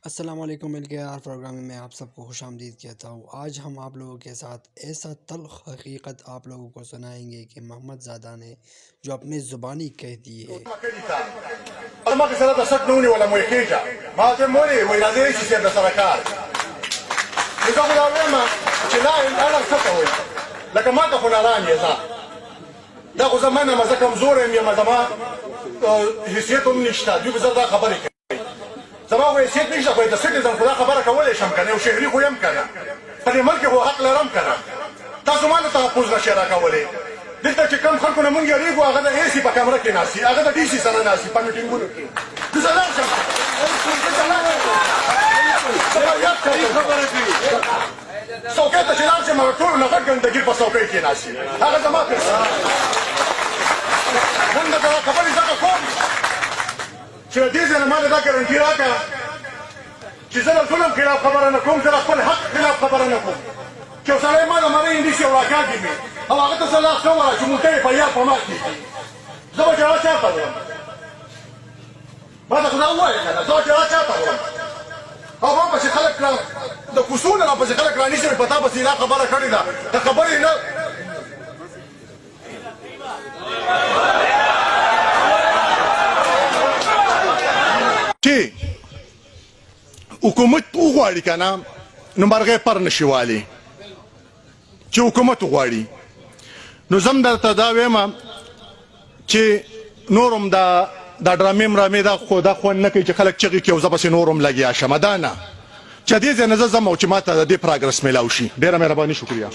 अस्सलाम वालेकुम LKR programme में आप सबको खुशामदीद कहता हूँ। आज हम आप लोगों के साथ ऐसा तल्ख़ हकीकत आप लोगों को सुनाएंगे कि मोहम्मद ज़ादा ने जो अपनी ज़ुबानी कह दी है। زما خو حیثیت نشته خو د سټیزن خو دا خبره کولی شم که نه یو شهري خو یم که نه په دې ملک کې خو حق لرم که نه تاسو ما نه تحفظ نشئ راکولی دلته چې کوم خلکو نه مونږ یېرېږو هغه د اے سي په کمره کې ناستي هغه د ډي سي سره ناستي په میټینګونو کې دلته لاړ شم څوکۍ ته چې لاړ شم هغه ټولو نه غټ ګندګي په څوکۍ کې ناستي هغه زما پیسې نن درته دا خبرې ځکه کوم چې د دې ځای نه ما ته دا ګارنټي راکړه چې زه د ظلم خلاف خبره نه کوم، زه د خپل حق خلاف خبره نه کوم. چې یو سړی ما د مرۍ انډیسي او راکاږي مې او هغه ته زه لاس نه ووهه چې موټۍ یې په یاد په ما کېږي، زه به جړه چاته وړم؟ ما ته خو دا ووایه که نه، زه به جړه چاته وړم؟ او ما پسې خلک د کوڅو نه راپسې خلک رانیسي په تا پسې دا خبره کړې ده د خبرې نه چې حکومت وغواړي که نه نو مرغۍ پر نشي والی چې حکومت وغواړي. نو زه هم درته دا وایم چې نور هم دا ډرامې مرامې دا خوند نه کوي چې خلک چغې کړي او زه پسې نور هم لګیا شم. دا نه چې دې ځای نه زه ځم او چې ما ته د دې پراګرس میلاو شي. ډېره مهرباني شکریه.